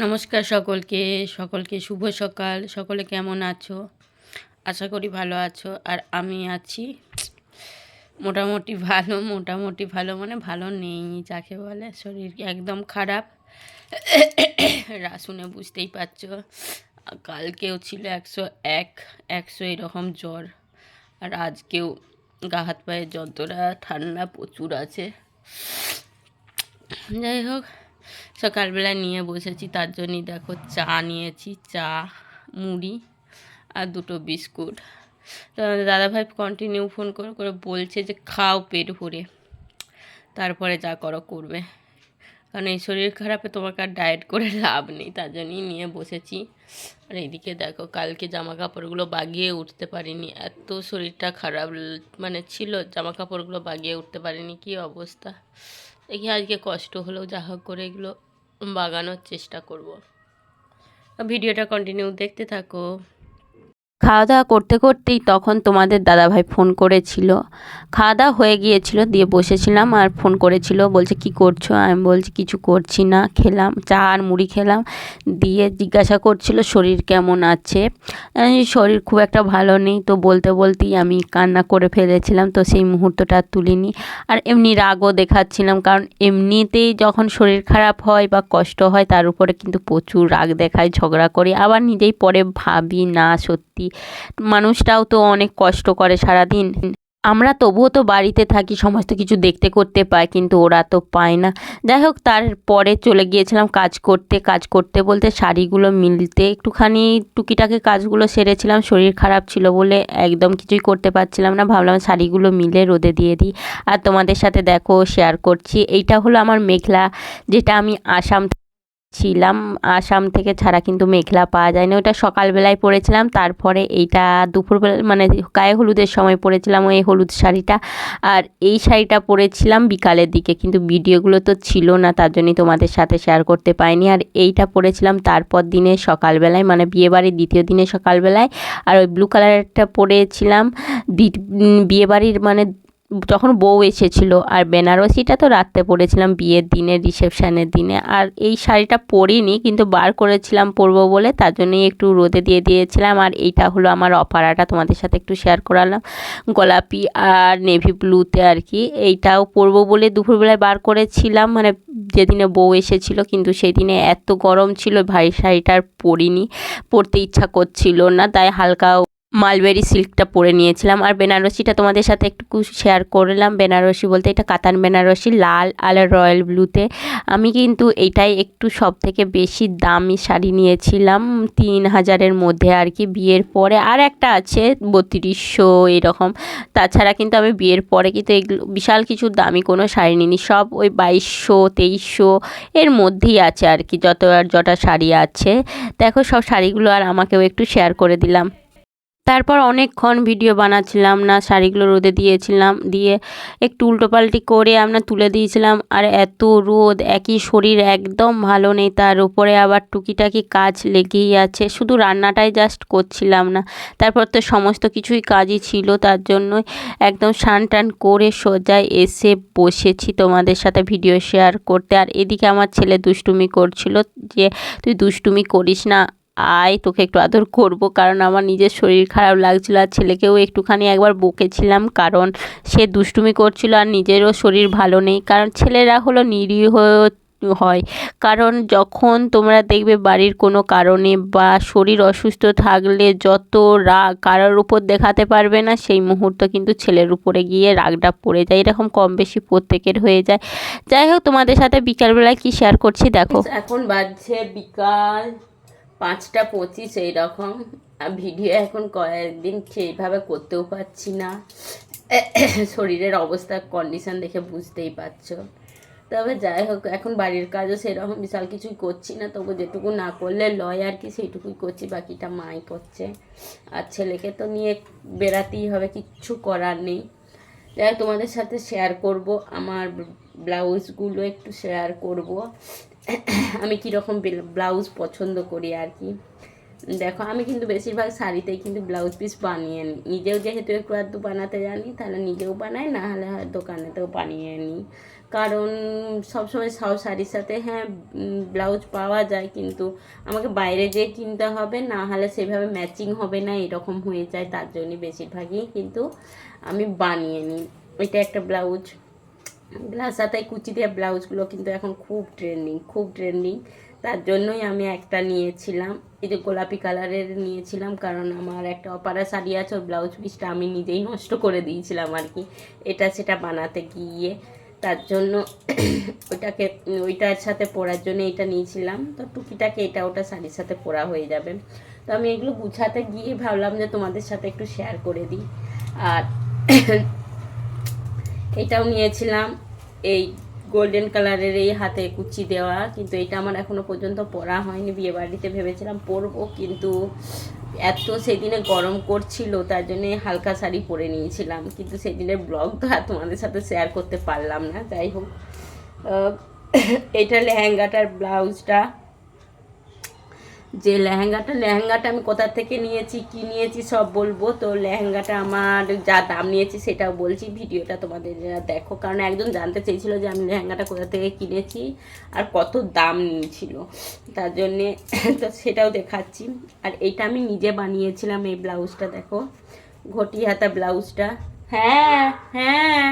নমস্কার সকলকে সকলকে শুভ সকাল। সকলে কেমন আছো? আশা করি ভালো আছো। আর আমি আছি মোটামুটি ভালো মানে ভালো নেই, যাকে বলে শরীর একদম খারাপ। শুনে বুঝতেই পারছো। কালকেও ছিল 100 এরকম জ্বর, আর আজকেও গা হাত পায়ের যন্ত্রণা, ঠান্ডা প্রচুর আছে। যাই হোক, সকালবেলা নিয়ে বসেছি, তার জন্যই দেখো চা নিয়েছি, চা, মুড়ি আর দুটো বিস্কুট। তো আমাদের দাদাভাই কন্টিনিউ ফোন করে করে বলছে যে খাও পেট ভরে, তারপরে যা করো করবে, কারণ এই শরীর খারাপে তোমাকে আর ডায়েট করে লাভ নেই। তার জন্যই নিয়ে বসেছি। আর এইদিকে দেখো, কালকে জামা কাপড়গুলো বাগিয়ে উঠতে পারিনি, এত শরীরটা খারাপ মানে ছিল, জামা কাপড়গুলো বাগিয়ে উঠতে পারিনি, কী অবস্থা। দেখি আজকে কষ্ট হলেও যা হোক করে এগুলো বাগানোর চেষ্টা করব। ভিডিওটা কন্টিনিউ দেখতে থাকো। খাওয়া দাওয়া করতে করতেই তখন তোমাদের দাদাভাই ফোন করেছিল। খাওয়া দাওয়া হয়ে গিয়েছিল, দিয়ে বসেছিলাম আর ফোন করেছিল, বলছে কি করছো? আমি বলছি কিছু করছি না, খেলাম চা আর মুড়ি খেলাম। দিয়ে জিজ্ঞাসা করছিল শরীর কেমন আছে। শরীর খুব একটা ভালো নেই, তো বলতে বলতেই আমি কান্না করে ফেলেছিলাম, তো সেই মুহূর্তটা তুলিনি। আর এমনি রাগও দেখাচ্ছিলাম, কারণ এমনিতেই যখন শরীর খারাপ হয় বা কষ্ট হয় তার উপরে কিন্তু প্রচুর রাগ দেখায়, ঝগড়া করি, আবার নিজেই পরে ভাবি না সত্যি মানুষটাও তো অনেক কষ্ট করে সারাদিন। আমরা তবুও তো বাড়িতে থাকি, সমস্ত কিছু দেখতে করতে পাই, কিন্তু ওরা তো পায় না। যাই হোক, তারপরে চলে গিয়েছিলাম কাজ করতে বলতে শাড়িগুলো মিলতে একটুখানি টুকিটাকি কাজগুলো সেরেছিলাম। শরীর খারাপ ছিল বলে একদম কিছুই করতে পারছিলাম না, ভাবলাম শাড়িগুলো মিলে রোদে দিয়ে দিই। আর তোমাদের সাথে দেখো শেয়ার করছি, এইটা হলো আমার মেখলা, যেটা আমি আসাম থেকে ছাড়া কিন্তু মেখলা পাওয়া যায় না। ওটা সকালবেলায় পরেছিলাম, তারপরে এইটা দুপুরবেলা মানে গায়ে হলুদের সময় পরেছিলাম ওই হলুদ শাড়িটা। আর এই শাড়িটা পরেছিলাম বিকালের দিকে, কিন্তু ভিডিওগুলো তো ছিল না, তার জন্যই তোমাদের সাথে শেয়ার করতে পাইনি। আর এইটা পরেছিলাম তারপর দিনে সকালবেলায়, মানে বিয়েবাড়ির দ্বিতীয় দিনে সকালবেলায়। আর ওই ব্লু কালারটা পরেছিলাম বিয়েবাড়ির মানে যখন বউ এসেছিল। আর বেনারসিটা তো রাত্রে পরেছিলাম বিয়ের দিনে, রিসেপশানের দিনে। আর এই শাড়িটা পরিনি, কিন্তু বার করেছিলাম পরবো বলে, তার জন্যই একটু রোদে দিয়ে দিয়েছিলাম। আর এইটা হলো আমার অপারাটা, তোমাদের সাথে একটু শেয়ার করালাম, গোলাপি আর নেভি ব্লুতে আর কি। এইটাও পরবো বলে দুপুরবেলায় বার করেছিলাম, মানে যেদিনে বউ এসেছিল, কিন্তু সেই দিনে এত গরম ছিল ভারী শাড়িটা আর পরিনি, পরতে ইচ্ছা করছিল না, তাই হালকা মালবেরি সিল্কটা পরে নিয়েছিলাম। আর বেনারসিটা তোমাদের সাথে একটু শেয়ার করলাম। বেনারসি বলতে এটা কাতান বেনারসি, লাল আর রয়্যাল ব্লুতে। আমি কিন্তু এটাই একটু সব থেকে বেশি দামি শাড়ি নিয়েছিলাম, 3000-এর মধ্যে আর কি। বিয়ের পরে আর একটা আছে 3200 এরকম, তাছাড়া কিন্তু আমি বিয়ের পরে কিন্তু এগুলো বিশাল কিছু দামি কোনো শাড়ি নিইনি, সব ওই 2200-2300 এর মধ্যেই আছে আর কি, যটা শাড়ি আছে। দেখো সব শাড়িগুলো আর আমাকেও একটু শেয়ার করে দিলাম। তারপর অনেকক্ষণ ভিডিও বানাচ্ছিলাম না, শাড়িগুলো রোদে দিয়েছিলাম, দিয়ে একটু উল্টোপাল্টি করে আমরা তুলে দিয়েছিলাম। আর এত রোদ, একই শরীর একদম ভালো নেই, তার উপরে আবার টুকিটাকি কাজ লেগেই আছে, শুধু রান্নাটাই জাস্ট করছিলাম না। তারপর তো সমস্ত কিছুই কাজই ছিল, তার জন্যই একদম স্নান টান করে সোজায় এসে বসেছি তোমাদের সাথে ভিডিও শেয়ার করতে। আর এদিকে আমার ছেলে দুষ্টুমি করছিল যে তুই দুষ্টুমি করিস না, আয় তোকে একটু আদর করব, কারণ আমার নিজের শরীর খারাপ লাগছিল। আর ছেলেকেও একটুখানি একবার বকেছিলাম, কারণ সে দুষ্টুমি করছিল আর নিজেরও শরীর ভালো নেই। কারণ ছেলেরা হলো নিরীহ হয়, কারণ যখন তোমরা দেখবে বাড়ির কোনো কারণে বা শরীর অসুস্থ থাকলে যত রাগ কারোর উপর দেখাতে পারবে না, সেই মুহূর্ত কিন্তু ছেলের উপরে গিয়ে রাগটা পড়ে যায়, এরকম কম বেশি প্রত্যেকের হয়ে যায়। যাই হোক, তোমাদের সাথে বিকালবেলায় কি শেয়ার করছি দেখো। এখন বাজছে বিকাল 5টা 25 এইরকম। ভিডিও এখন কয়েকদিন সেইভাবে করতেও পারছি না, শরীরের অবস্থা কন্ডিশন দেখে বুঝতেই পারছো। তবে যাই হোক, এখন বাড়ির কাজও সেরকম বিশাল কিছুই করছি না, তবু যেটুকু না করলে লয় আর কি, সেইটুকুই করছি, বাকিটা মাই করছে। আর ছেলেকে তো নিয়ে বেরাতেই হবে, কিচ্ছু করার নেই। যাই হোক, তোমাদের সাথে শেয়ার করব আমার ব্লাউজগুলো, একটু শেয়ার করব আমি কীরকম ব্লাউজ পছন্দ করি আর কি। দেখো, আমি কিন্তু বেশিরভাগ শাড়িতেই কিন্তু ব্লাউজ পিস বানিয়ে নিই, নিজেও যেহেতু একটু আধটু বানাতে জানি, তাহলে নিজেও বানাই, না হলে হয় দোকানেতেও বানিয়ে নিই। কারণ সবসময় সব শাড়ির সাথে হ্যাঁ ব্লাউজ পাওয়া যায়, কিন্তু আমাকে বাইরে যেয়ে কিনতে হবে, না হলে সেভাবে ম্যাচিং হবে না, এরকম হয়ে যায়। তার জন্যই বেশিরভাগই কিন্তু আমি বানিয়ে নিই। এটা একটা ব্লাউজ, গ্লাস হাতায় কুচি দেওয়া ব্লাউজগুলো কিন্তু এখন খুব ট্রেন্ডিং। তার জন্যই আমি একটা নিয়েছিলাম, এই যে গোলাপি কালারের নিয়েছিলাম, কারণ আমার একটা অপারা শাড়ি আছে, ওর ব্লাউজ পিসটা আমি নিজেই নষ্ট করে দিয়েছিলাম আর কি, এটা সেটা বানাতে গিয়ে। তার জন্য ওইটার সাথে পরার জন্য এটা নিয়েছিলাম। তো টুকিটাকে এটা ওটা শাড়ির সাথে পরা হয়ে যাবে। তো আমি এগুলো গুছাতে গিয়ে ভাবলাম যে তোমাদের সাথে একটু শেয়ার করে দিই। আর এটাও নিয়েছিলাম, এই গোল্ডেন কালারের এই হাতে কুচি দেওয়া, কিন্তু এটা আমার এখনও পর্যন্ত পরা হয়নি। বিয়েবাড়িতে ভেবেছিলাম পরবো, কিন্তু এত সেদিনে গরম করছিল, তার জন্যে হালকা শাড়ি পরে নিয়েছিলাম, কিন্তু সেদিনের ব্লগ তো আর তোমাদের সাথে শেয়ার করতে পারলাম না। যাই হোক, এটা লেহেঙ্গাটার ব্লাউজটা, যে লেহেঙ্গাটা আমি কোথা থেকে নিয়েছি, কি নিয়েছি সব বলবো। তো লেহেঙ্গাটা আমার যা দাম নিয়েছি সেটাও বলছি, ভিডিওটা তোমাদের দেখো, কারণ একজন জানতে চেয়েছিল যে আমি লেহেঙ্গাটা কোথা থেকে কিনেছি আর কত দাম নিয়েছিল, তার জন্যে তো সেটাও দেখাচ্ছি। আর এইটা আমি নিজে বানিয়েছিলাম, এই ব্লাউজটা দেখো, ঘটি হাতা ব্লাউজটা। হ্যাঁ হ্যাঁ,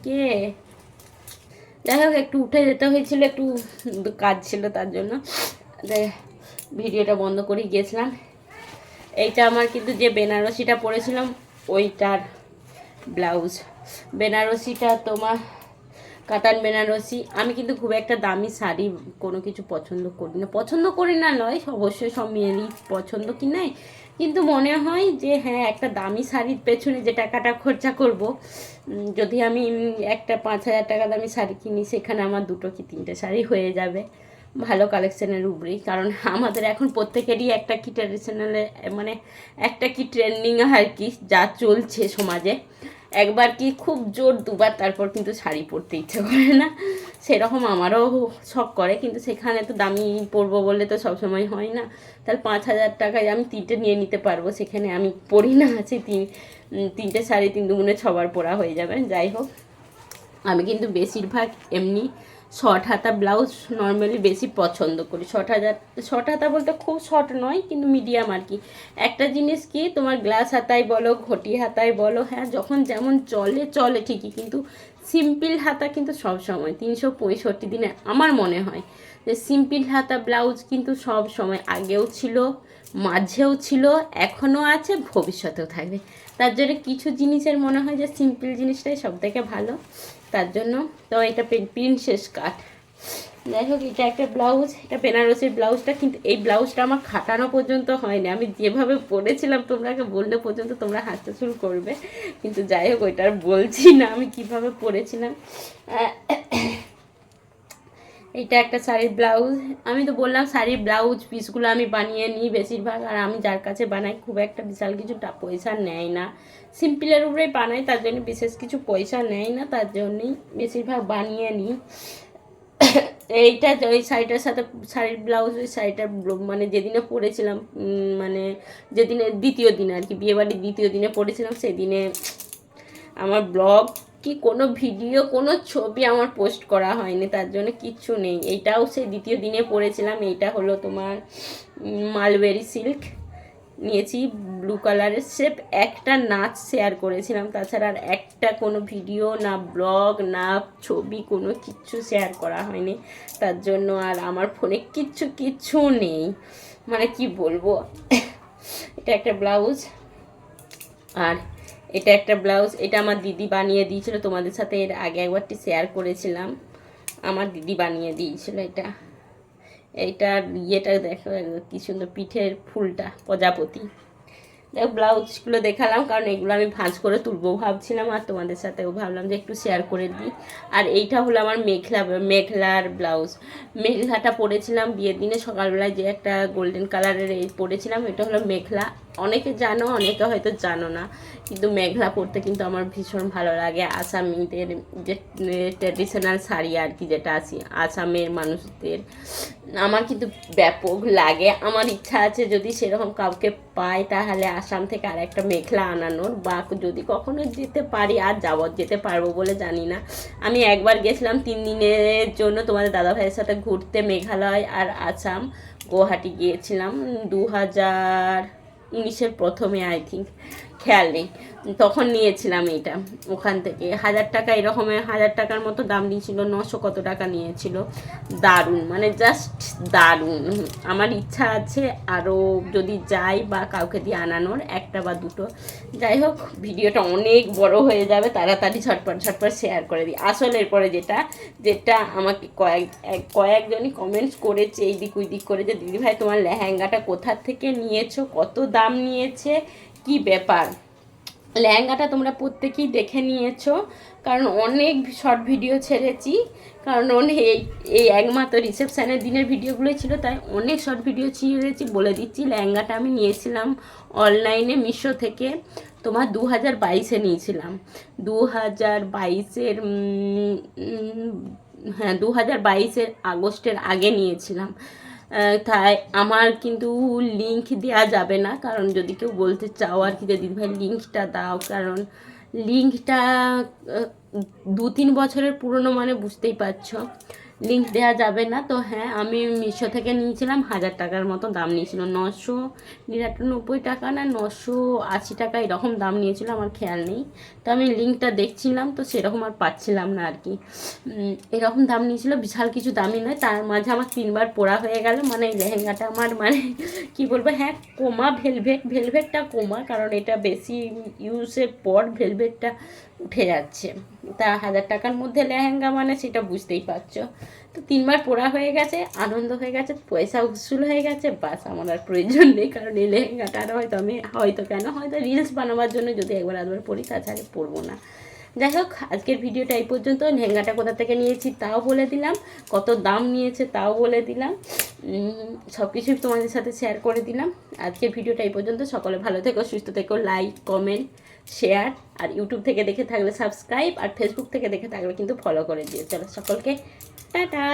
কে? যাই হোক, একটু উঠে যেতে হয়েছিল, একটু কাজ ছিল, তার জন্য ভিডিওটা বন্ধ করে গিয়েছিলাম। এইটা আমার কিন্তু যে বেনারসিটা পরেছিলাম ওইটার ব্লাউজ, বেনারসিটা তোমার কাতান বেনারসি। আমি কিন্তু খুব একটা দামি শাড়ি কোনো কিছু পছন্দ করি না নয়, অবশ্যই সব মেয়েরই পছন্দ কি নাই, কিন্তু মনে হয় যে হ্যাঁ একটা দামি শাড়ির পেছনে যে টাকাটা খরচা করব, যদি আমি একটা 5,000 টাকা দামি শাড়ি কিনি, সেখানে আমার 2 কি 3টে শাড়ি হয়ে যাবে ভালো কালেকশনের উপরেই। কারণ আমাদের এখন প্রত্যেকেরই একটা কি ট্র্যাডিশনালে মানে একটা কি ট্রেন্ডিং আর কি যা চলছে সমাজে, একবার কি খুব জোর দুবার, তারপর কিন্তু শাড়ি পরতে ইচ্ছে করে না, সেরকম আমারও শখ করে, কিন্তু সেখানে তো দামি পরবো বলে তো সবসময় হয় না। তাহলে 5,000 টাকায় আমি 3টে নিয়ে নিতে পারবো, সেখানে আমি পরি না, আছে 3টে শাড়ি 3 দুগুণে 6বার পরা হয়ে যাবে। যাই হোক, আমি কিন্তু বেশিরভাগ এমনি শর্ট হাতা ব্লাউজ নর্মালি বেশি পছন্দ করি। শর্ট হাতা বলতে খুব শর্ট নয়, কিন্তু মিডিয়াম আর কি। একটা জিনিস কি, তোমার গ্লাস হাতায় বলো, ঘটি হাতায় বলো, হ্যাঁ যখন যেমন চলে ঠিকই, কিন্তু সিম্পল হাতা কিন্তু সব সময় 365 দিনে আমার মনে হয় যে সিম্পল হাতা ব্লাউজ কিন্তু সব সময় আগেও ছিল, মাঝেও ছিল, এখনও আছে, ভবিষ্যতেও থাকবে। তার জন্য কিছু জিনিসের মনে হয় যে সিম্পল জিনিসটাই সব থেকে ভালো, তার জন্য। তো এটা প্রিন্সেস কাট। যাই হোক, এটা একটা ব্লাউজ, এটা বেনারসির ব্লাউজটা, কিন্তু এই ব্লাউজটা আমার খাটানো পর্যন্ত হয়নি, আমি যেভাবে পরেছিলাম তোমরাকে বললে পর্যন্ত তোমরা হাসতে শুরু করবে, কিন্তু যাই হোক ওইটা আর বলছি না আমি কিভাবে পরেছিলাম। এইটা একটা শাড়ির ব্লাউজ, আমি তো বললাম শাড়ির ব্লাউজ পিসগুলো আমি বানিয়ে নিই বেশিরভাগ, আর আমি যার কাছে বানাই খুব একটা বিশাল কিছু পয়সা নেয় না, সিম্পলের উপরেই বানাই, তার জন্য বিশেষ কিছু পয়সা নেয় না, তার জন্যই বেশিরভাগ বানিয়ে নিই। এইটা ওই শাড়িটার সাথে শাড়ির ব্লাউজ, ওই শাড়িটার মানে যেদিনে পরেছিলাম, মানে যেদিনে দ্বিতীয় দিনে আর কি, বিয়েবাড়ির দ্বিতীয় দিনে পরেছিলাম, সেদিনে আমার ব্লগ কি কোনো ভিডিও কোনো ছবি আমার পোস্ট করা হয়নি, তার জন্য কিচ্ছু নেই। এইটাও সেই দ্বিতীয় দিনে পরেছিলাম, এইটা হলো তোমার মালবেরি সিল্ক নিয়েছি, ব্লু কালারের। সেফ একটা নাচ শেয়ার করেছিলাম, তাছাড়া আর একটা কোনো ভিডিও না ব্লগ না ছবি কোনো কিচ্ছু শেয়ার করা হয়নি, তার জন্য আর আমার ফোনে কিচ্ছু নেই, মানে কি বলবো। এটা একটা ব্লাউজ, আর এটা একটা ব্লাউজ, এটা আমার দিদি বানিয়ে দিয়েছিল, তোমাদের সাথে এর আগে একবারটি শেয়ার করেছিলাম, আমার দিদি বানিয়ে দিয়েছিল এটা। এইটার ইয়েটা দেখো কি সুন্দর, পিঠের ফুলটা প্রজাপতি। দেখো ব্লাউজগুলো দেখালাম, কারণ এগুলো আমি ভাঁজ করে তুলবো ভাবছিলাম, আর তোমাদের সাথেও ভাবলাম যে একটু শেয়ার করে দিই। আর এইটা হলো আমার মেখলার ব্লাউজ, মেখলাটা পরেছিলাম বিয়ের দিনে সকালবেলায়, যে একটা গোল্ডেন কালারের এই পরেছিলাম, এটা হলো মেখলা। অনেকে জানো, অনেকে হয়তো জানো না, কিন্তু মেখলা পরতে কিন্তু আমার ভীষণ ভালো লাগে। আসামিদের যে ট্র্যাডিশনাল শাড়ি আর কি, যেটা আসামের মানুষদের আমার কিন্তু ব্যাপক লাগে। আমার ইচ্ছা আছে যদি সেরকম কাউকে পাই তাহলে আসাম থেকে আর একটা মেখলা আনানোর, বা যদি কখনো যেতে পারি, আর যেতে পারবো বলে জানি না। আমি একবার গেছিলাম 3 দিনের জন্য তোমাদের দাদাভাইয়ের সাথে ঘুরতে, মেঘালয় আর আসাম, গুয়াহাটি গিয়েছিলাম 2019-এর প্রথমে আই থিঙ্ক, খেয়াল নেই। তখন নিয়েছিলাম এইটা ওখান থেকে 1000 টাকা, এরকমের 1000 টাকার মতো দাম নিয়েছিল, 900 কত টাকা নিয়েছিল। দারুণ, মানে জাস্ট দারুণ। আমার ইচ্ছা আছে আরও যদি যাই বা কাউকে দিয়ে আনানোর, একটা বা দুটো। যাই হোক, ভিডিওটা অনেক বড় হয়ে যাবে, তাড়াতাড়ি ঝটপট ঝটপট শেয়ার করে দিই। আসলে এরপরে যেটা আমাকে কয়েকজনই কমেন্টস করেছে এই দিক ওই দিক করে, যে দিদিভাই তোমার লেহেঙ্গাটা কোথা থেকে নিয়েছো, কত দাম নিয়েছে, কি ব্যাপার। লেহেঙ্গাটা তোমরা প্রত্যেকেই দেখে নিয়েছো, কারণ অনেক শর্ট ভিডিও ছেড়েছি, কারণ এই একমাত্র রিসেপশানের দিনের ভিডিওগুলোই ছিল, তাই অনেক শর্ট ভিডিও ছেড়েছি। বলে দিচ্ছি, লেহেঙ্গাটা আমি নিয়েছিলাম অনলাইনে মিশো থেকে, তোমার 2022-এ নিয়েছিলাম। 2022-এর হ্যাঁ 2022-এর আগস্টের আগে নিয়েছিলাম। তাই আমার কিন্তু লিংক দেওয়া যাবে না, কারণ যদি কেউ বলতে চাও আর কি যে দিদিভাই লিঙ্কটা দাও, কারণ লিঙ্কটা 2-3 বছরের পুরনো, মানে বুঝতেই পারছো, লিঙ্ক দেওয়া যাবে না। তো হ্যাঁ, আমি মিশো থেকে নিয়েছিলাম, 1000 টাকার মতো দাম নিয়েছিল, 999 টাকা না 980 টাকা এরকম দাম নিয়েছিল, আমার খেয়াল নেই। তো আমি লিঙ্কটা দেখছিলাম, তো সেরকম আর পাচ্ছিলাম না আর কি। এরকম দাম নিয়েছিল, বিশাল কিছু দামি নয়। তার মাঝে আমার 3বার পরা হয়ে গেল, মানে এই লেহেঙ্গাটা আমার, মানে কি বলবো, হ্যাঁ কোমা ভেলভেটটা কোমা, কারণ এটা বেশি ইউজের পর ভেলভেটটা উঠে যাচ্ছে। তা 1000 টাকার মধ্যে লেহেঙ্গা, মানে সেটা বুঝতেই পারছো। তো 3বার পরা হয়ে গেছে, আনন্দ হয়ে গেছে, পয়সা উসুল হয়ে গেছে, বাস আমার আর প্রয়োজন নেই। কারণ এই লেহেঙ্গাটা আর হয়তো রিলস বানাবার জন্য যদি একবার আধবার পরি, তাছাড়া পরবো না। যাই হোক, আজকের ভিডিওটা এই পর্যন্ত। লেহেঙ্গাটা কোথা থেকে নিয়েছি তাও বলে দিলাম, কত দাম নিয়েছে তাও বলে দিলাম, সব কিছুই তোমাদের সাথে শেয়ার করে দিলাম। আজকের ভিডিওটা এই পর্যন্ত। সকলে ভালো থেকো, সুস্থ থেকো, লাইক কমেন্ট শেয়ার, আর ইউটিউব থেকে দেখে থাকলে সাবস্ক্রাইব, আর ফেসবুক থেকে দেখে থাকলে কিন্তু ফলো করে দিও। চলো সকলকে টাটা।